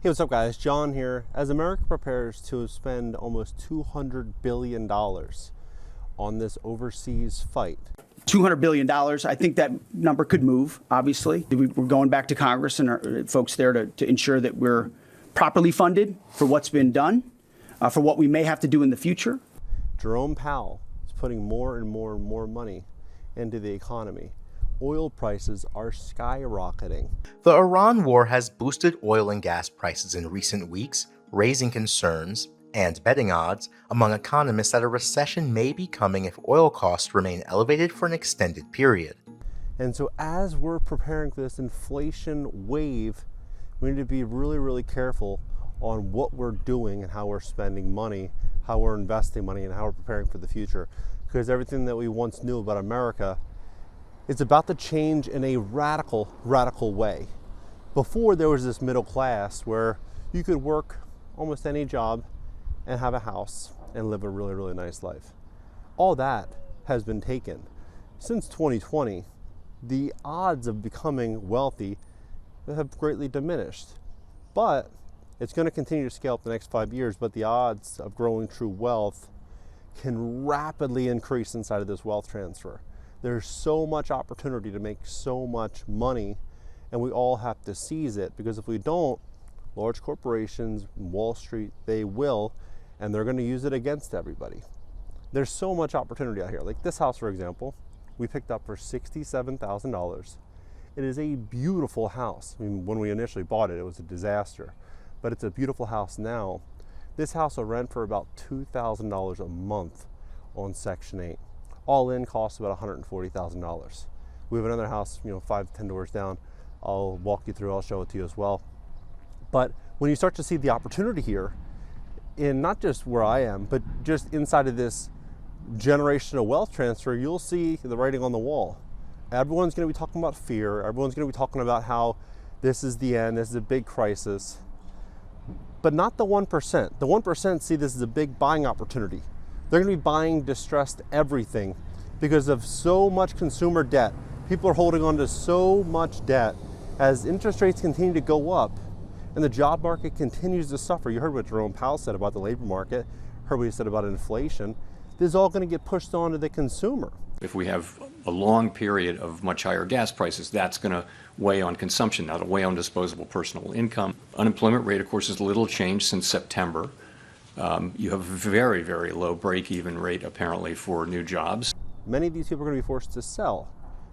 Hey, what's up guys? John here. As America prepares to spend almost $200 billion on this overseas fight. $200 billion. I think that number could move, obviously. We're going back to Congress and our folks there to ensure that we're properly funded for what's been done, for what we may have to do in the future. Jerome Powell is putting more and more and more money into the economy. Oil prices are skyrocketing. The Iran war has boosted oil and gas prices in recent weeks, raising concerns and betting odds among economists that a recession may be coming if oil costs remain elevated for an extended period. And so as we're preparing for this inflation wave, we need to be really, really careful on what we're doing and how we're spending money, how we're investing money, and how we're preparing for the future. Because everything that we once knew about America, it's about to change in a radical, radical way. Before, there was this middle class where you could work almost any job and have a house and live a really, really nice life. All that has been taken. Since 2020, the odds of becoming wealthy have greatly diminished. But it's going to continue to scale up the next 5 years, but the odds of growing true wealth can rapidly increase inside of this wealth transfer. There's so much opportunity to make so much money, and we all have to seize it, because if we don't, large corporations, Wall Street, they will, and they're going to use it against everybody. There's so much opportunity out here. Like this house, for example, we picked up for $67,000. It is a beautiful house. I mean, when we initially bought it, it was a disaster, but it's a beautiful house now. This house will rent for about $2,000 a month on Section 8. All in costs about $140,000. We have another house, 5 to 10 doors down. I'll walk you through, I'll show it to you as well. But when you start to see the opportunity here, in not just where I am, but just inside of this generational wealth transfer, you'll see the writing on the wall. Everyone's gonna be talking about fear. Everyone's gonna be talking about how this is the end, this is a big crisis. But not the 1%. The 1% see this as a big buying opportunity. They're going to be buying distressed everything because of so much consumer debt. People are holding on to so much debt as interest rates continue to go up and the job market continues to suffer. You heard what Jerome Powell said about the labor market, heard what he said about inflation. This is all going to get pushed onto the consumer. If we have a long period of much higher gas prices, that's going to weigh on consumption. That'll weigh on disposable personal income. Unemployment rate, of course, is little changed since September. You have a very, very low break-even rate, apparently, for new jobs. Many of these people are going to be forced to sell,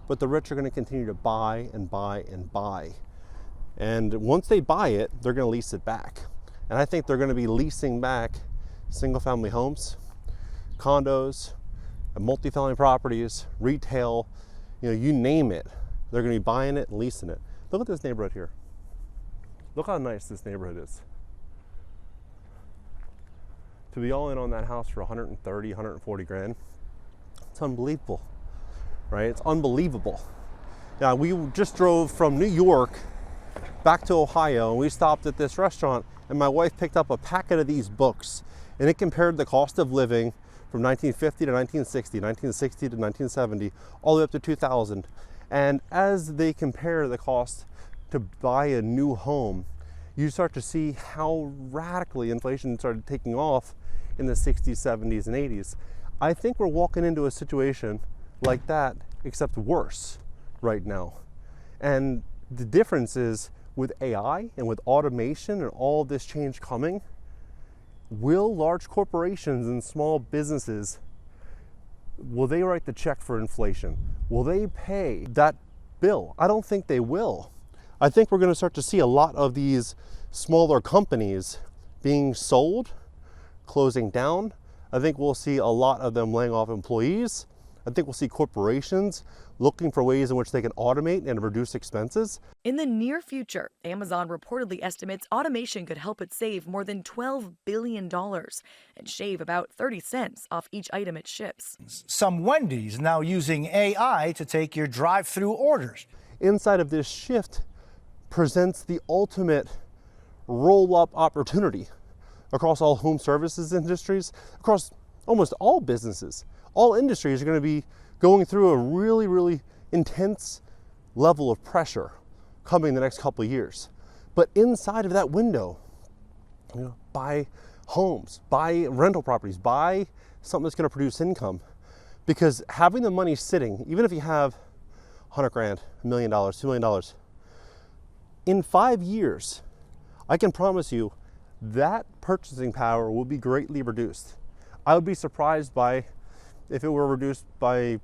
but the rich are going to continue to buy and buy and buy. And once they buy it, they're going to lease it back. And I think they're going to be leasing back single-family homes, condos, multifamily properties, retail, you name it. They're going to be buying it and leasing it. Look at this neighborhood here. Look how nice this neighborhood is. To be all in on that house for 130, 140 grand, it's unbelievable, right? It's unbelievable. Now, we just drove from New York back to Ohio, and we stopped at this restaurant, and my wife picked up a packet of these books, and it compared the cost of living from 1950 to 1960, 1960 to 1970, all the way up to 2000. And as they compare the cost to buy a new home, you start to see how radically inflation started taking off in the 60s, 70s, and 80s. I think we're walking into a situation like that, except worse right now. And the difference is with AI and with automation and all this change coming, will large corporations and small businesses, will they write the check for inflation? Will they pay that bill? I don't think they will. I think we're going to start to see a lot of these smaller companies being sold, closing down. I think we'll see a lot of them laying off employees. I think we'll see corporations looking for ways in which they can automate and reduce expenses. In the near future, Amazon reportedly estimates automation could help it save more than $12 billion and shave about 30 cents off each item it ships. Some Wendy's now using AI to take your drive-through orders. Inside of this shift presents the ultimate roll-up opportunity across all home services industries, across almost all businesses. All industries are going to be going through a really, really intense level of pressure coming the next couple of years. But inside of that window, buy homes, buy rental properties, buy something that's going to produce income. Because having the money sitting, even if you have 100 grand, $1 million, $2 million, in 5 years, I can promise you that purchasing power will be greatly reduced. I would be surprised if it were reduced by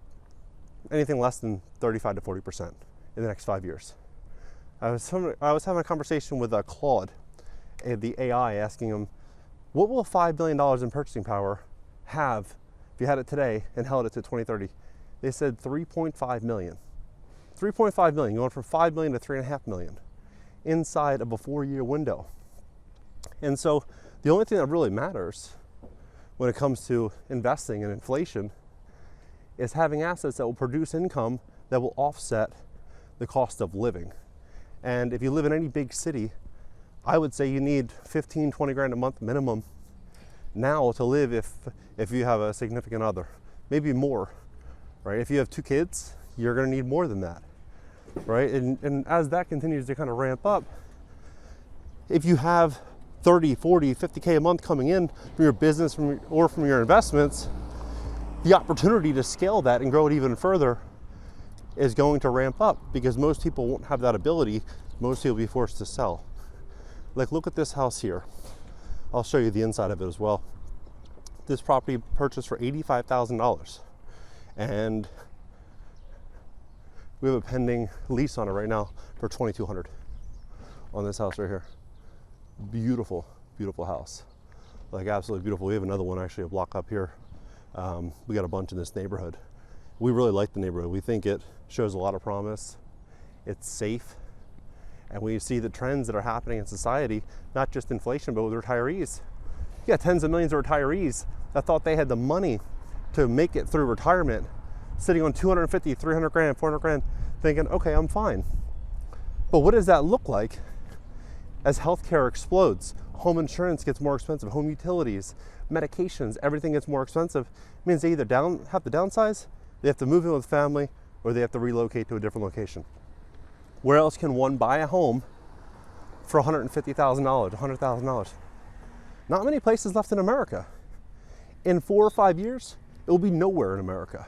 anything less than 35 to 40% in the next 5 years. I was having a conversation with Claude, the AI, asking him, what will $5 billion in purchasing power have if you had it today and held it to 2030? They said 3.5 million. 3.5 million, going from 5 million to 3.5 million inside of a 4-year window. And so the only thing that really matters when it comes to investing in inflation is having assets that will produce income that will offset the cost of living. And if you live in any big city, I would say you need 15, 20 grand a month minimum now to live if you have a significant other, maybe more, right? If you have 2 kids, you're gonna need more than that, right? And as that continues to kind of ramp up, if you have 30, 40, 50K a month coming in from your business or from your investments, the opportunity to scale that and grow it even further is going to ramp up, because most people won't have that ability. Most people will be forced to sell. Like, look at this house here. I'll show you the inside of it as well. This property purchased for $85,000, and we have a pending lease on it right now for $2,200 on this house right here. Beautiful, beautiful house. Like, absolutely beautiful. We have another one actually a block up here. We got a bunch in this neighborhood. We really like the neighborhood. We think it shows a lot of promise. It's safe. And we see the trends that are happening in society, not just inflation, but with retirees. You got tens of millions of retirees that thought they had the money to make it through retirement, sitting on 250, 300 grand, 400 grand, thinking, okay, I'm fine. But what does that look like as healthcare explodes? Home insurance gets more expensive, home utilities, medications, everything gets more expensive. It means they either have to downsize, they have to move in with family, or they have to relocate to a different location. Where else can one buy a home for $150,000, $100,000? Not many places left in America. In 4 or 5 years, it will be nowhere in America.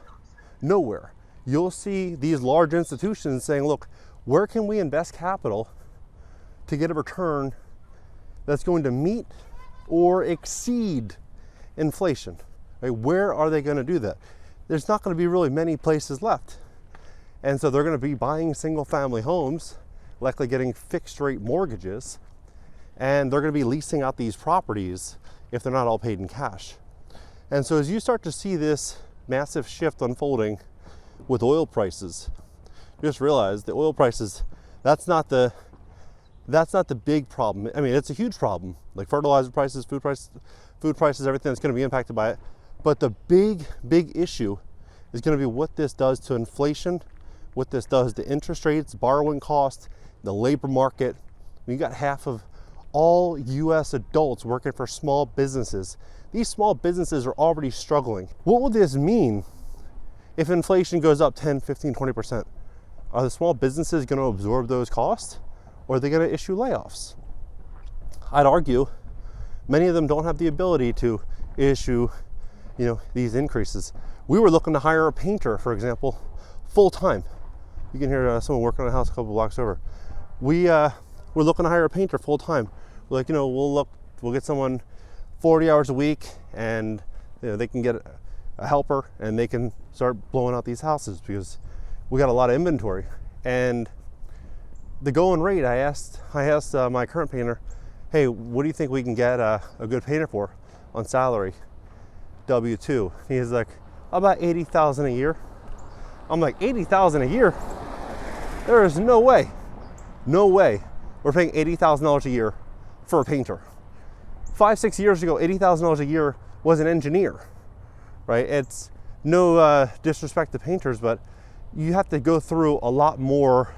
Nowhere. You'll see these large institutions saying, look, where can we invest capital to get a return that's going to meet or exceed inflation? Right? Where are they going to do that? There's not going to be really many places left. And so they're going to be buying single family homes, likely getting fixed rate mortgages, and they're going to be leasing out these properties if they're not all paid in cash. And so as you start to see this massive shift unfolding with oil prices, just realize the oil prices, that's not the big problem. I mean, it's a huge problem, like fertilizer prices, food prices, everything that's going to be impacted by it. But the big issue is going to be what this does to inflation, what this does to interest rates, borrowing costs, the labor market. We got half of all US adults working for small businesses. These small businesses are already struggling. What will this mean if inflation goes up 10, 15, 20%? Are the small businesses going to absorb those costs, or are they going to issue layoffs? I'd argue many of them don't have the ability to issue, these increases. We were looking to hire a painter, for example, full time. You can hear someone working on a house a couple blocks over. We're looking to hire a painter full time. We're like, we'll get someone 40 hours a week, and they can get a helper and they can start blowing out these houses because we got a lot of inventory. And the going rate, I asked my current painter, hey, what do you think we can get a good painter for on salary, W-2? He's like, about $80,000 a year. I'm like, $80,000 a year? There is no way we're paying $80,000 a year for a painter. 5-6 years ago, $80,000 a year was an engineer, right? It's no disrespect to painters, but you have to go through a lot more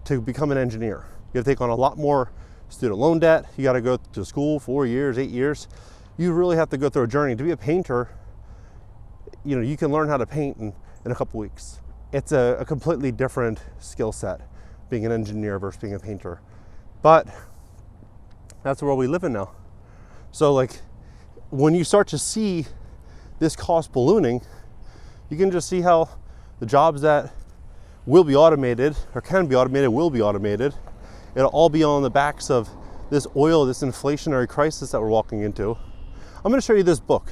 to become an engineer. You have to take on a lot more student loan debt. You got to go to school 4 years, 8 years. You really have to go through a journey. To be a painter, you can learn how to paint in a couple weeks. It's a completely different skill set, being an engineer versus being a painter. But that's the world we live in now. So like, when you start to see this cost ballooning, you can just see how the jobs that will be automated or can be automated will be automated. It'll all be on the backs of this oil, this inflationary crisis that we're walking into. I'm going to show you this book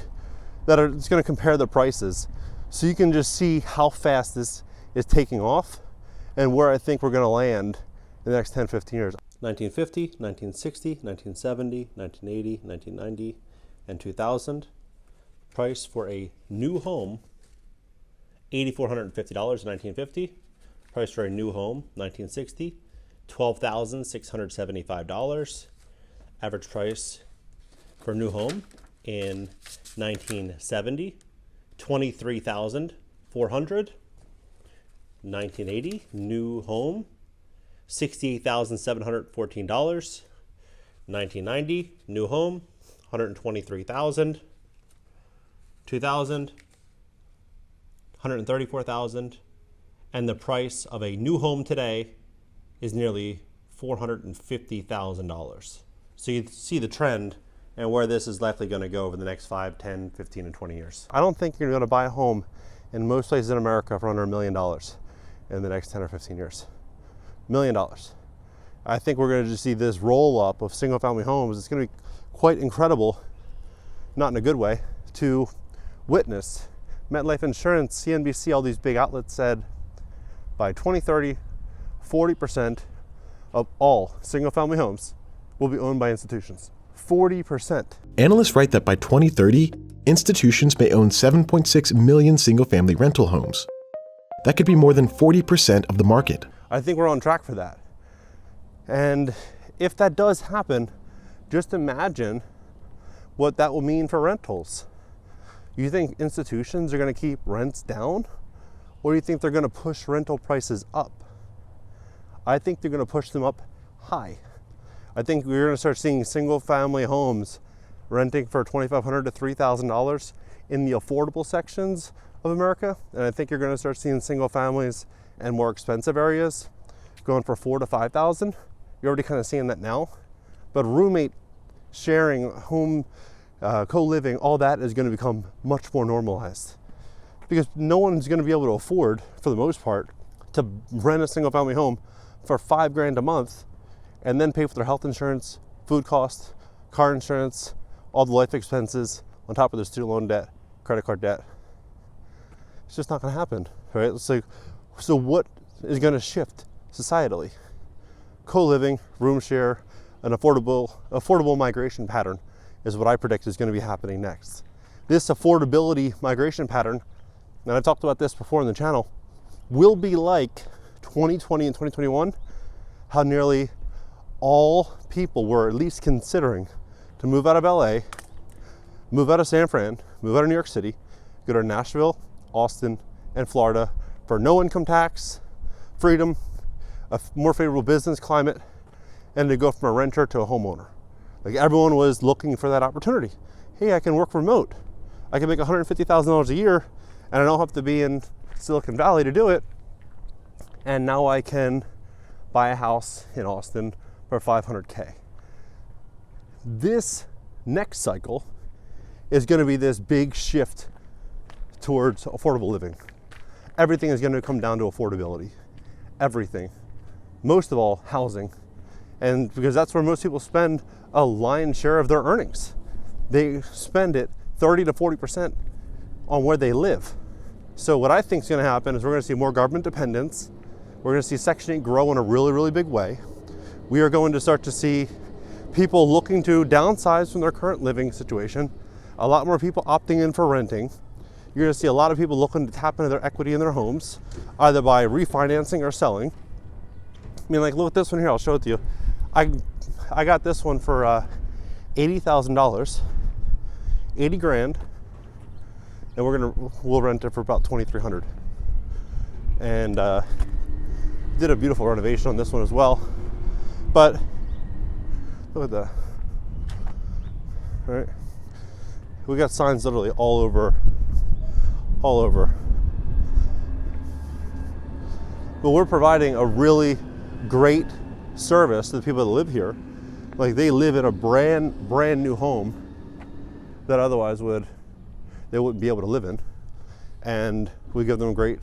that is going to compare the prices so you can just see how fast this is taking off and where I think we're going to land in the next 10, 15 years. 1950, 1960, 1970, 1980, 1990, and 2000. Price for a new home, $8,450 in 1950. Price for a new home, 1960, $12,675. Average price for a new home in 1970, $23,400. 1980, new home, $68,714. 1990, new home, $123,000. 2000, $134,000. And the price of a new home today is nearly $450,000. So you see the trend and where this is likely going to go over the next 5, 10, 15, and 20 years. I don't think you're going to buy a home in most places in America for under $1 million in the next 10 or 15 years. $1 million. I think we're going to just see this roll up of single family homes. It's going to be quite incredible, not in a good way, to witness. MetLife Insurance, CNBC, all these big outlets said by 2030, 40% of all single family homes will be owned by institutions. 40%. Analysts write that by 2030, institutions may own 7.6 million single-family rental homes. That could be more than 40% of the market. I think we're on track for that. And if that does happen, just imagine what that will mean for rentals. You think institutions are going to keep rents down? Or do you think they're going to push rental prices up? I think they're going to push them up high. I think we're going to start seeing single family homes renting for $2,500 to $3,000 in the affordable sections of America. And I think you're going to start seeing single families and more expensive areas going for $4,000 to $5,000. You're already kind of seeing that now. But roommate sharing, home co-living, all that is going to become much more normalized. Because no one's going to be able to afford, for the most part, to rent a single family home for $5,000 a month and then pay for their health insurance, food costs, car insurance, all the life expenses on top of their student loan debt, credit card debt. It's just not going to happen, right? It's like, so what is going to shift societally? Co-living, room share, an affordable migration pattern is what I predict is going to be happening next. This affordability migration pattern, and I talked about this before on the channel, will be like 2020 and 2021, how nearly all people were at least considering to move out of LA, move out of San Fran, move out of New York City, go to Nashville, Austin, and Florida for no income tax, freedom, a more favorable business climate, and to go from a renter to a homeowner. Like, everyone was looking for that opportunity. Hey, I can work remote. I can make $150,000 a year, and I don't have to be in Silicon Valley to do it. And now I can buy a house in Austin for $500K. This next cycle is going to be this big shift towards affordable living. Everything is going to come down to affordability. Everything. Most of all, housing. And because that's where most people spend a lion's share of their earnings. They spend it 30 to 40% on where they live. So what I think is going to happen is we're going to see more government dependence. We're going to see Section 8 grow in a really, really big way. We are going to start to see people looking to downsize from their current living situation. A lot more people opting in for renting. You're going to see a lot of people looking to tap into their equity in their homes, either by refinancing or selling. I mean, like, look at this one here. I'll show it to you. I got this one for $80,000, 80 grand, and we'll rent it for about $2,300. And did a beautiful renovation on this one as well. But look at that. All right, we got signs literally all over. But we're providing a really great service to the people that live here. Like, they live in a brand new home that otherwise they wouldn't be able to live in. And we give them great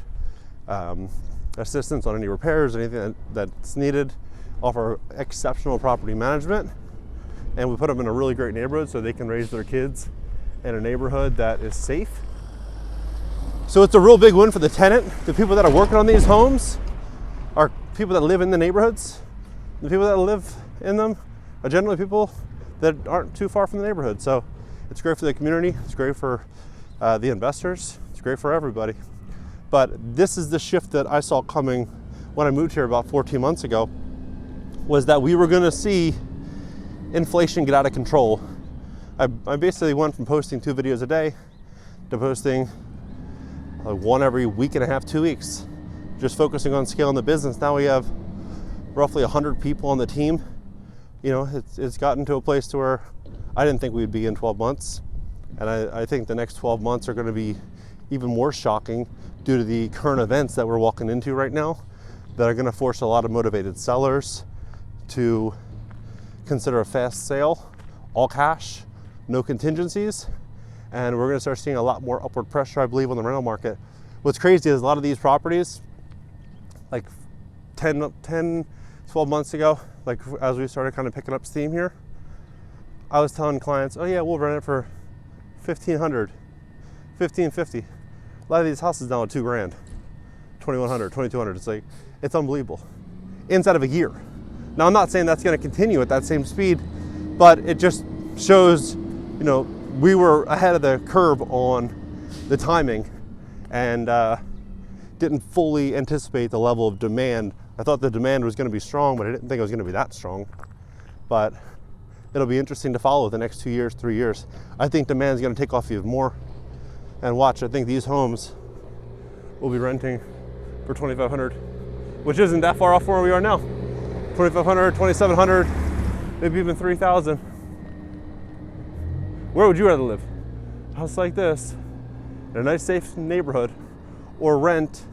assistance on any repairs, anything that's needed, offer exceptional property management, and we put them in a really great neighborhood so they can raise their kids in a neighborhood that is safe. So it's a real big win for the tenant. The people that are working on these homes are people that live in the neighborhoods. The people that live in them are generally people that aren't too far from the neighborhood. So it's great for the community, it's great for the investors, it's great for everybody. But this is the shift that I saw coming when I moved here about 14 months ago, was that we were gonna see inflation get out of control. I basically went from posting 2 videos a day to posting like 1 every week and a half, 2 weeks, just focusing on scaling the business. Now we have roughly 100 people on the team. You know, it's gotten to a place to where I didn't think we'd be in 12 months. And I think the next 12 months are gonna be even more shocking due to the current events that we're walking into right now, that are gonna force a lot of motivated sellers to consider a fast sale, all cash, no contingencies. And we're gonna start seeing a lot more upward pressure, I believe, on the rental market. What's crazy is a lot of these properties, like 10, 12 months ago, like as we started kind of picking up steam here, I was telling clients, oh yeah, we'll rent it for $1,500, $1,550. A lot of these houses now are $2 grand, $2,100, $2,200. It's like, it's unbelievable. Inside of a year. Now I'm not saying that's gonna continue at that same speed, but it just shows, you know, we were ahead of the curve on the timing and didn't fully anticipate the level of demand. I thought the demand was gonna be strong, but I didn't think it was gonna be that strong. But it'll be interesting to follow the next 2 years, 3 years. I think demand's gonna take off even more. And watch, I think these homes will be renting for $2,500, which isn't that far off from where we are now. $2,500, $2,700, maybe even $3,000. Where would you rather live? A house like this, in a nice safe neighborhood, or rent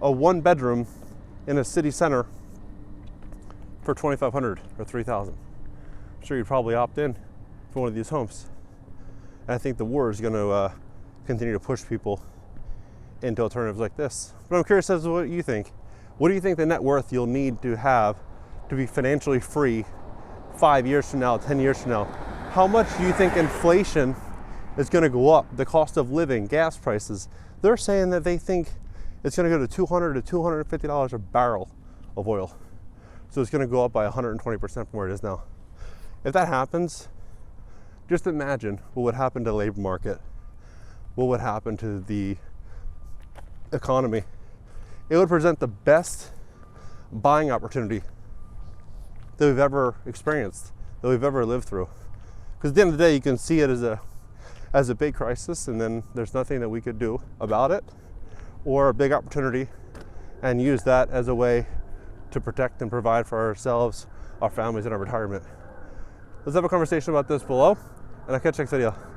a 1-bedroom in a city center for $2,500 or $3,000? I'm sure you'd probably opt in for one of these homes. And I think the war is gonna continue to push people into alternatives like this. But I'm curious as to what you think. What do you think the net worth you'll need to have to be financially free 5 years from now, 10 years from now? How much do you think inflation is going to go up? The cost of living, gas prices. They're saying that they think it's going to go to $200 to $250 a barrel of oil. So it's going to go up by 120% from where it is now. If that happens, just imagine what would happen to the labor market. What would happen to the economy? It would present the best buying opportunity that we've ever experienced, that we've ever lived through. Because at the end of the day, you can see it as a big crisis, and then there's nothing that we could do about it, or a big opportunity, and use that as a way to protect and provide for ourselves, our families, and our retirement. Let's have a conversation about this below, and I'll catch you next video.